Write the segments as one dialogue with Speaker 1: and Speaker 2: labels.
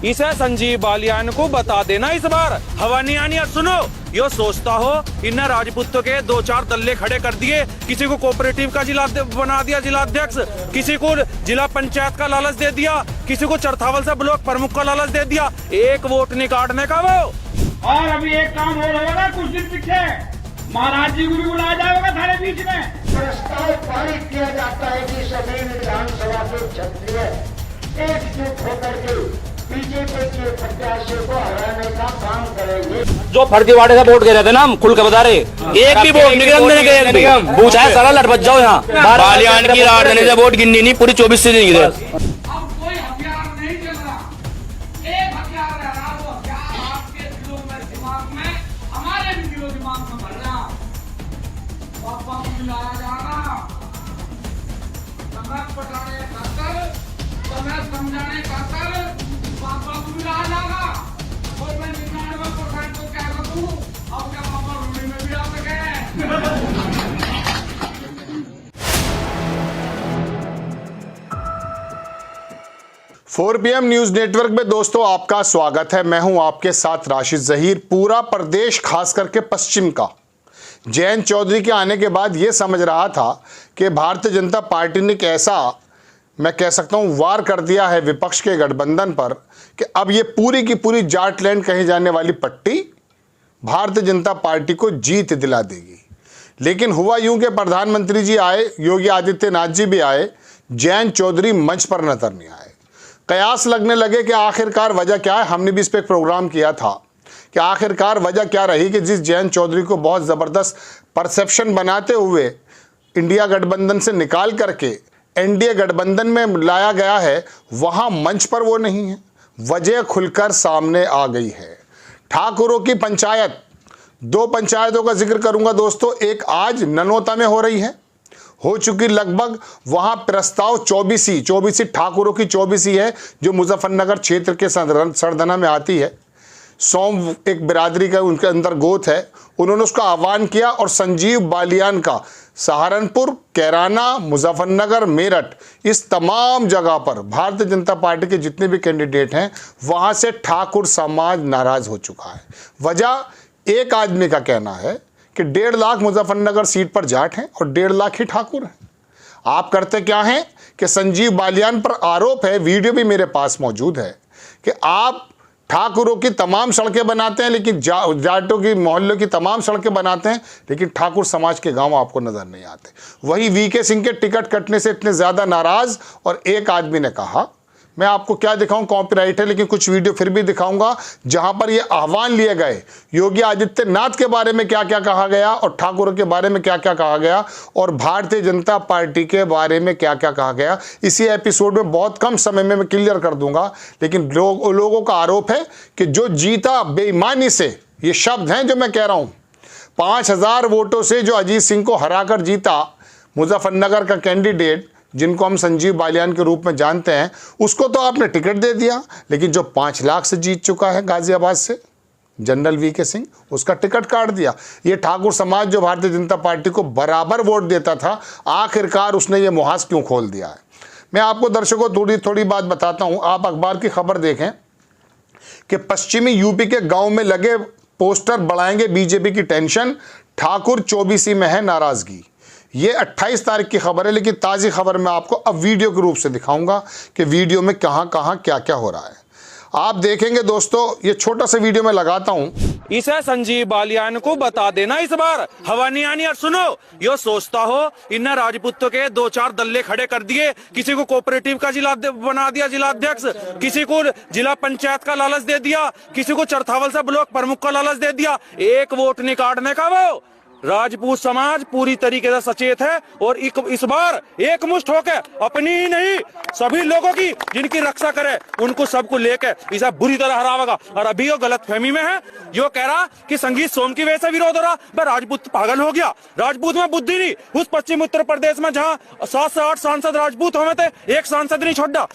Speaker 1: इसे संजीव बालियान को बता देना इस बार हवा नहीं आनी। सुनो, यो सोचता हो इन राजपूतों के 2-4 दल्ले खड़े कर दिए, किसी को कोऑपरेटिव का जिला बना दिया जिलाध्यक्ष, किसी को जिला पंचायत का लालच दे दिया, किसी को चरथावल से ब्लॉक प्रमुख का लालच दे दिया, एक वोट नहीं काटने का वो।
Speaker 2: और अभी एक काम हो रहा होगा कुछ दिन पीछे, महाराज जी को भी बुलाया जाएगा थारे बीच में।
Speaker 3: प्रस्ताव पारित किया जाता है कि सभी विधानसभा के क्षत्रिय एकजुट होकर के बीजेपी के प्रत्याशी को हराने का काम करेंगे।
Speaker 4: जो फर्जीवाड़े से वोट गए थे ना, हम खुल के बता रहे, एक भी वोट निगम पूछा है, सारा लट बच जाओ यहाँ। बालियान की राजधानी से वोट गिननी नहीं, पूरी 24 से नहीं गिरे।
Speaker 2: समझाने का कर पापा को भी ला जाएगा और मैं 99% को क्या करूं, अब क्या पापा रूढ़ी में भी आ सके।
Speaker 5: 4 PM न्यूज नेटवर्क में दोस्तों आपका स्वागत है। मैं हूं आपके साथ राशिद जहीर। पूरा प्रदेश खास करके पश्चिम का जयंत चौधरी के आने के बाद ये समझ रहा था कि भारतीय जनता पार्टी ने कैसा, मैं कह सकता हूं, वार कर दिया है विपक्ष के गठबंधन पर कि अब ये पूरी की पूरी जाटलैंड कही जाने वाली पट्टी भारतीय जनता पार्टी को जीत दिला देगी। लेकिन हुआ यूं कि प्रधानमंत्री जी आए, योगी आदित्यनाथ जी भी आए, जयंत चौधरी मंच पर नजर नहीं आए। कयास लगने लगे कि आखिरकार वजह क्या है। हमने भी इस पर एक प्रोग्राम किया था कि आखिरकार वजह क्या रही कि जिस जयंत चौधरी को बहुत ज़बरदस्त परसेप्शन बनाते हुए इंडिया गठबंधन से निकाल करके एनडीए गठबंधन में लाया गया है, वहां मंच पर वो नहीं है। वजह खुलकर सामने आ गई है। ठाकुरों की पंचायत, 2 पंचायतों का जिक्र करूंगा दोस्तों। एक आज ननौता में हो रही है, हो चुकी लगभग, वहां प्रस्ताव 24 ठाकुरों की 24 है, जो मुजफ्फरनगर क्षेत्र के सरधना में आती है। सोम एक बिरादरी का उनके अंदर गोत है, उन्होंने उसका आह्वान किया और संजीव बालियान का सहारनपुर, कैराना, मुजफ्फरनगर, मेरठ, इस तमाम जगह पर भारतीय जनता पार्टी के जितने भी कैंडिडेट हैं वहां से ठाकुर समाज नाराज हो चुका है। वजह एक आदमी का कहना है कि 1.5 लाख मुजफ्फरनगर सीट पर जाट हैं और 1.5 लाख ही ठाकुर हैं। आप करते क्या हैं कि संजीव बालियान पर आरोप है, वीडियो भी मेरे पास मौजूद है, कि आप ठाकुरों की तमाम सड़कें बनाते हैं, लेकिन जाटों की मोहल्लों की तमाम सड़कें बनाते हैं, लेकिन ठाकुर समाज के गांव आपको नजर नहीं आते। वही वीके सिंह के टिकट कटने से इतने ज्यादा नाराज। और एक आदमी ने कहा, मैं आपको क्या दिखाऊं, कॉपीराइट है, लेकिन कुछ वीडियो फिर भी दिखाऊंगा जहां पर यह आह्वान लिए गए, योगी आदित्यनाथ के बारे में क्या क्या कहा गया और ठाकुरों के बारे में क्या क्या कहा गया और भारतीय जनता पार्टी के बारे में क्या क्या कहा गया। इसी एपिसोड में बहुत कम समय में मैं क्लियर कर दूंगा। लेकिन लोगों का आरोप है कि जो जीता बेईमानी से, ये शब्द हैं जो मैं कह रहा हूं, 5000 वोटों से जो अजीत सिंह को हराकर जीता मुजफ्फरनगर का कैंडिडेट, जिनको हम संजीव बालियान के रूप में जानते हैं, उसको तो आपने टिकट दे दिया। लेकिन जो 5 लाख से जीत चुका है गाजियाबाद से जनरल वीके सिंह, उसका टिकट काट दिया। ये ठाकुर समाज जो भारतीय जनता पार्टी को बराबर वोट देता था, आखिरकार उसने ये मुहाज क्यों खोल दिया है। मैं आपको दर्शकों थोड़ी बात बताता हूँ। आप अखबार की खबर देखें कि पश्चिमी यूपी के गाँव में लगे पोस्टर बढ़ाएंगे बीजेपी की टेंशन, ठाकुर 24 में है नाराजगी। ये 28 तारीख की खबर है, लेकिन ताज़ी खबर मैं आपको अब वीडियो के रूप से दिखाऊंगा कि वीडियो में कहां क्या क्या हो रहा है। आप देखेंगे दोस्तों, ये छोटा सा वीडियो मैं लगाता हूं।
Speaker 1: इसे संजीव बालियान को बता देना इस बार हवा नहीं आनी। सुनो, यो सोचता हो इन राजपूतों के 2-4 दल्ले खड़े कर दिए, किसी को कोऑपरेटिव का जिला बना दिया जिलाध्यक्ष, किसी को जिला पंचायत का लालच दे दिया, किसी को चरथावल से ब्लॉक प्रमुख का लालच दे दिया, एक वोट नहीं काटने का वो। राजपूत समाज पूरी तरीके से सचेत है और इस बार एकमुष्ट होकर अपनी ही नहीं सभी लोगों की जिनकी रक्षा करे, उनको सबको लेकर इसे बुरी तरह हरावेगा। और अभी वो गलत फहमी में है, यो कह रहा कि संगीत सोम की वजह से विरोध हो रहा, पर राजपूत पागल हो गया। राजपूत में बुद्धि नहीं। उस पश्चिम उत्तर प्रदेश में जहाँ 7 से 8 सांसद राजपूत हुए थे, एक सांसद नहीं छोड़ा।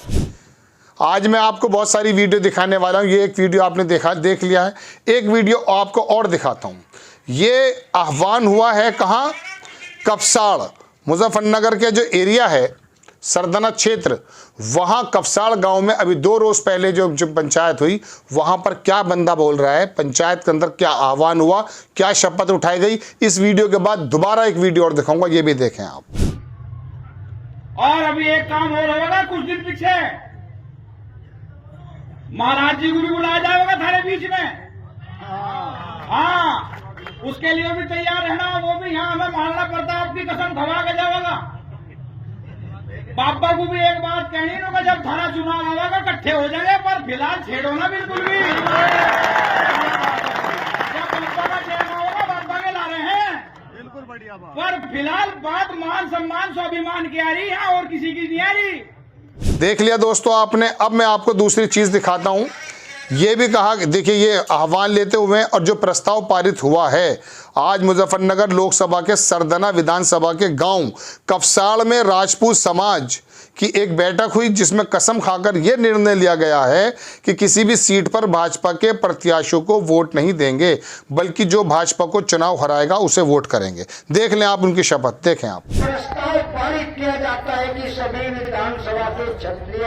Speaker 5: आज मैं आपको बहुत सारी वीडियो दिखाने वाला हूं। ये एक वीडियो आपने देख लिया है, एक वीडियो आपको और दिखाता हूं। ये आह्वान हुआ है कहाँ, कपसाड़, मुजफ्फरनगर के जो एरिया है, सरदना क्षेत्र, वहां कफसाड़ गांव में अभी 2 रोज पहले जो पंचायत हुई, वहां पर क्या बंदा बोल रहा है, पंचायत के अंदर क्या आह्वान हुआ, क्या शपथ उठाई गई। इस वीडियो के बाद दोबारा एक वीडियो और दिखाऊंगा, ये भी देखें आप।
Speaker 2: और अभी एक काम हो रहा होगा कुछ दिन पीछे, महाराज जी को भी बुलाया जाएगा थाने बीच में। हाँ, उसके लिए भी तैयार रहना, वो भी यहाँ हमें महाराणा प्रताप की कसम खवा के जाएगा। बाबा को भी एक बात कहनी होगा, जब थाना चुनाव आएगा इकट्ठे हो जाएंगे, पर फिलहाल छेड़ो ना बिल्कुल भी। जब बाबा का चेहरा होगा, बाबा के ला रहे हैं, बिल्कुल बढ़िया बात। पर फिलहाल बात मान सम्मान स्वाभिमान की आ रही है और किसी की नहीं आ रही।
Speaker 5: देख लिया दोस्तों आपने। अब मैं आपको दूसरी चीज दिखाता हूं। ये भी कहा, देखिए ये आह्वान लेते हुए और जो प्रस्ताव पारित हुआ है, आज मुजफ्फरनगर लोकसभा के सरदना विधानसभा के गांव कफसाड़ में राजपूत समाज की एक बैठक हुई, जिसमें कसम खाकर यह निर्णय लिया गया है कि किसी भी सीट पर भाजपा के प्रत्याशियों को वोट नहीं देंगे, बल्कि जो भाजपा को चुनाव हराएगा उसे वोट करेंगे। देख लें आप उनकी शपथ, देखें आप।
Speaker 3: प्रस्ताव पारित किया जाता है कि सभी विधानसभा के क्षत्रिय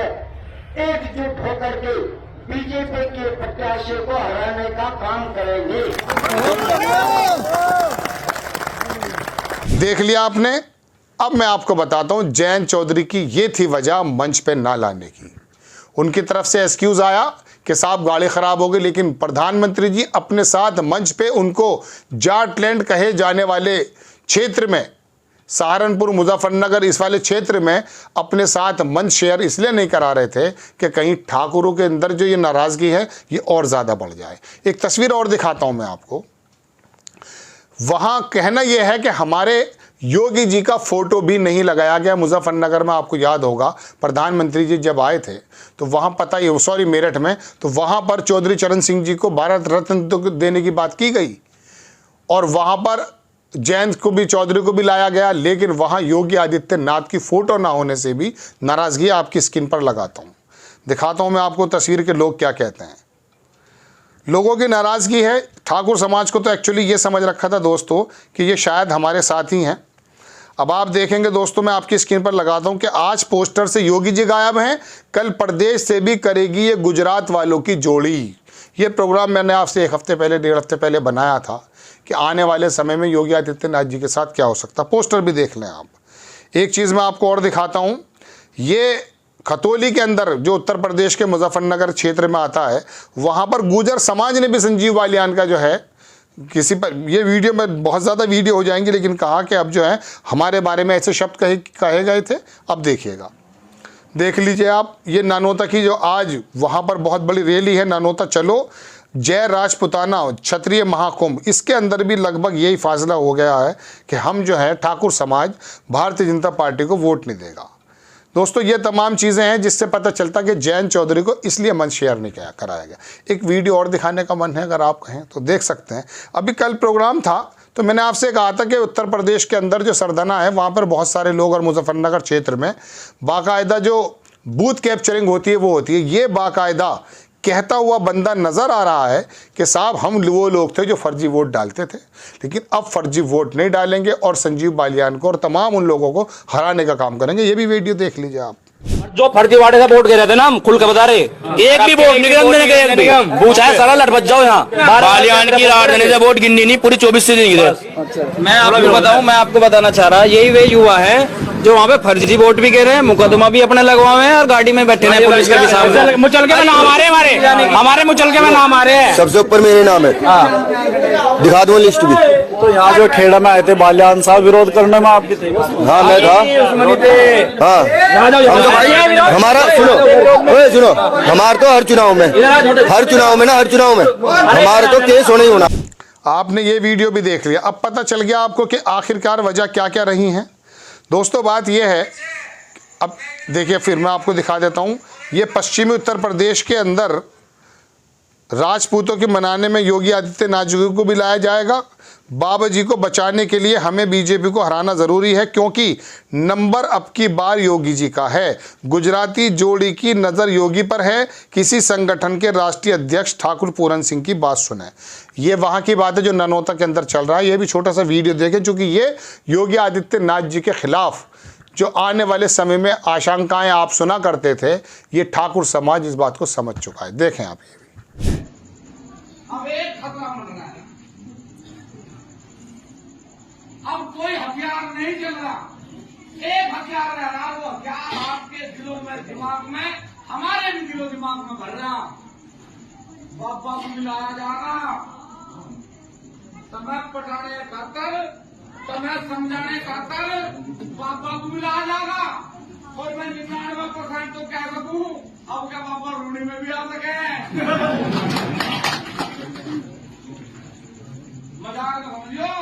Speaker 3: एकजुट होकर के बीजेपी के प्रत्याशी को हराने का काम करेंगे।
Speaker 5: देख लिया आपने। अब मैं आपको बताता हूं, जयंत चौधरी की ये थी वजह मंच पे ना लाने की। उनकी तरफ से एक्सक्यूज आया कि साहब गाड़ी खराब हो गई, लेकिन प्रधानमंत्री जी अपने साथ मंच पे उनको जाटलैंड कहे जाने वाले क्षेत्र में, सहारनपुर मुजफ्फरनगर इस वाले क्षेत्र में अपने साथ मंच शेयर इसलिए नहीं करा रहे थे कि कहीं ठाकुरों के अंदर जो ये नाराजगी है ये और ज़्यादा बढ़ जाए। एक तस्वीर और दिखाता हूं मैं आपको। वहां कहना यह है कि हमारे योगी जी का फोटो भी नहीं लगाया गया मुजफ्फरनगर में। आपको याद होगा प्रधानमंत्री जी जब आए थे तो वहां पता ही, सॉरी मेरठ में, तो वहां पर चौधरी चरण सिंह जी को भारत रत्न देने की बात की गई और वहां पर जयंत को भी, चौधरी को भी लाया गया, लेकिन वहां योगी आदित्यनाथ की फोटो ना होने से भी नाराजगी आपकी स्क्रीन पर लगाता हूं, दिखाता हूं मैं आपको तस्वीर के लोग क्या कहते हैं। लोगों की नाराजगी है। ठाकुर समाज को तो एक्चुअली ये समझ रखा था दोस्तों कि ये शायद हमारे साथ ही हैं। अब आप देखेंगे दोस्तों, मैं आपकी स्क्रीन पर लगाता हूं कि आज पोस्टर से योगी जी गायब हैं, कल प्रदेश से भी करेगी ये गुजरात वालों की जोड़ी। ये प्रोग्राम मैंने आपसे 1 हफ्ते पहले, 1.5 हफ्ते पहले बनाया था कि आने वाले समय में योगी आदित्यनाथ जी के साथ क्या हो सकता। पोस्टर भी देख लें आप। एक चीज़ मैं आपको और दिखाता हूँ, ये खतौली के अंदर जो उत्तर प्रदेश के मुजफ्फरनगर क्षेत्र में आता है, वहाँ पर गुर्जर समाज ने भी संजीव बालियान का जो है किसी पर, ये वीडियो में बहुत ज़्यादा वीडियो हो जाएंगी, लेकिन कहा कि अब जो है हमारे बारे में ऐसे शब्द कहे गए थे। अब देखिएगा, देख लीजिए आप। ये नानोता की जो आज वहाँ पर बहुत बड़ी रैली है, नानोता चलो जय राजपुताना क्षत्रिय महाकुंभ, इसके अंदर भी लगभग यही फासला हो गया है कि हम जो है ठाकुर समाज भारतीय जनता पार्टी को वोट नहीं देगा। दोस्तों ये तमाम चीज़ें हैं जिससे पता चलता कि जयंत चौधरी को इसलिए मंच शेयर नहीं कराया गया। एक वीडियो और दिखाने का मन है, अगर आप कहें तो देख सकते हैं। अभी कल प्रोग्राम था तो मैंने आपसे कहा था कि उत्तर प्रदेश के अंदर जो सरदना है वहाँ पर बहुत सारे लोग, और मुजफ्फरनगर क्षेत्र में बाकायदा जो बूथ कैप्चरिंग होती है वो होती है। ये बाकायदा कहता हुआ बंदा नजर आ रहा है कि साहब हम वो लोग थे जो फर्जी वोट डालते थे, लेकिन अब फर्जी वोट नहीं डालेंगे और संजीव बालियान को और तमाम उन लोगों को हराने का काम करेंगे। ये भी वीडियो देख लीजिए आप।
Speaker 4: जो फर्जीवाड़े से वोट गिरे थे ना, हम खुल के बता रहे, एक भी वोट निगम देने गए, पूछा है सारा लट बच जाओ यहाँ। बालियान की राजधानी से वोट गिननी नहीं, पूरी 24 सीटें गिरे।
Speaker 6: मैं आपको बताऊं, मैं आपको बताना चाह रहा, यही वे युवा है जो वहाँ पे फर्जी वोट भी गिर रहे हैं, मुकदमा भी अपने लगवाए हैं और गाड़ी में बैठे हैं पुलिस के भी सामने। मुचलके में नाम आ रहे हैं, हमारे मुचलके में नाम आ रहे हैं,
Speaker 7: सबसे ऊपर मेरे नाम है। दिखा दूं लिस्ट भी।
Speaker 8: तो यहाँ जो खेड़ा में आए थे बालियान साहब विरोध करने में, आपके थे?
Speaker 7: हाँ मैं था। हाँ हमारा सुनो, हमारा तो हर चुनाव में हमारा तो केस होना ही होना।
Speaker 5: आपने ये वीडियो भी देख लिया। अब पता चल गया आपको कि आखिरकार वजह क्या क्या रही हैं। दोस्तों बात यह है, अब देखिए फिर मैं आपको दिखा देता हूँ। ये पश्चिमी उत्तर प्रदेश के अंदर राजपूतों के मनाने में योगी आदित्यनाथ जी को भी लाया जाएगा। बाबा जी को बचाने के लिए हमें बीजेपी को हराना ज़रूरी है, क्योंकि नंबर अब की बार योगी जी का है। गुजराती जोड़ी की नज़र योगी पर है। किसी संगठन के राष्ट्रीय अध्यक्ष ठाकुर पूरन सिंह की बात सुने। ये वहाँ की बात है जो ननौता के अंदर चल रहा है। ये भी छोटा सा वीडियो देखें, चूँकि ये योगी आदित्यनाथ जी के खिलाफ जो आने वाले समय में आशंकाएं आप सुना करते थे, ये ठाकुर समाज इस बात को समझ चुका है। देखें आप ये भी।
Speaker 2: अब एक खतरा बन रहा है, अब कोई हथियार नहीं चल रहा, एक हथियार रह रहा, वो हथियार आपके दिलों में, दिमाग में, हमारे भी दिलों दिमाग में भर रहा। बाबा को मिलाया जा रहा, समय पटाने खातर, समय समझाने खातर बाबा को मिलाया जाएगा। और मैं 99% तो कह सकूं, अब क्या बाबा रूढ़ी में भी आ सके। मजाक न समझियो,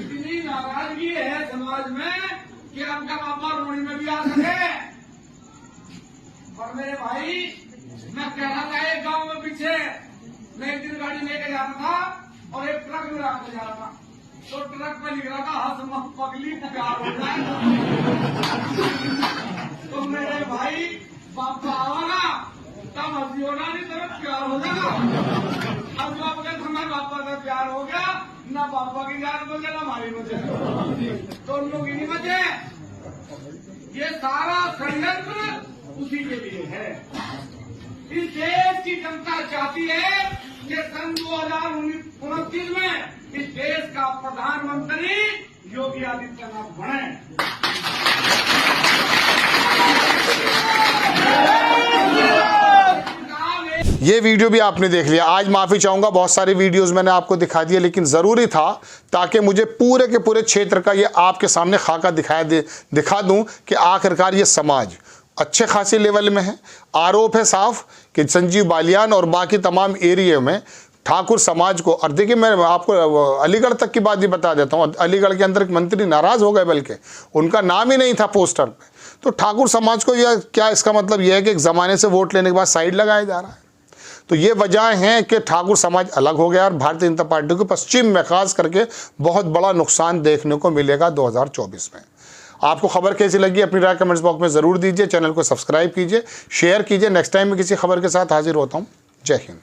Speaker 2: इतनी नाराजगी है समाज में कि अब का बाबा रूढ़ी में भी आ सके। और मेरे भाई, मैं कह रहा था एक गांव में पीछे, मैं एक दिन गाड़ी लेके जा रहा था और एक ट्रक में आके जा रहा था, तो ट्रक पे लिख रहा था हंस मत पगली प्यार हो जाए। तो मेरे भाई, बाबा आवागा तब हंसी होना, नहीं तो प्यार हो जाएगा। अब जो आपके समय बाबा का प्यार हो गया, ना बाबा की जान बचे ना हमारी बचे, तो उन लोग ही नहीं बचे। ये सारा षड्यंत्र उसी के लिए है। इस देश की जनता चाहती है कि सन 2029 में इस देश का प्रधानमंत्री योगी आदित्यनाथ बने।
Speaker 5: ये वीडियो भी आपने देख लिया। आज माफ़ी चाहूँगा, बहुत सारी वीडियोस मैंने आपको दिखा दिए, लेकिन ज़रूरी था ताकि मुझे पूरे के पूरे क्षेत्र का ये आपके सामने खाका दिखा दूँ कि आखिरकार ये समाज अच्छे खासे लेवल में है। आरोप है साफ कि संजीव बालियान और बाकी तमाम एरिया में ठाकुर समाज को, और देखिए मैं आपको अलीगढ़ तक की बात भी बता देता हूँ, अलीगढ़ के अंदर एक मंत्री नाराज़ हो गए, बल्कि उनका नाम ही नहीं था पोस्टर पे। तो ठाकुर समाज को यह क्या, इसका मतलब यह है कि एक ज़माने से वोट लेने के बाद साइड लगाया जा रहा है। तो ये वजह है कि ठाकुर समाज अलग हो गया और भारतीय जनता पार्टी को पश्चिम में खास करके बहुत बड़ा नुकसान देखने को मिलेगा 2024 में। आपको खबर कैसी लगी अपनी राय कमेंट्स बॉक्स में ज़रूर दीजिए। चैनल को सब्सक्राइब कीजिए, शेयर कीजिए। नेक्स्ट टाइम में किसी खबर के साथ हाजिर होता हूँ। जय हिंद।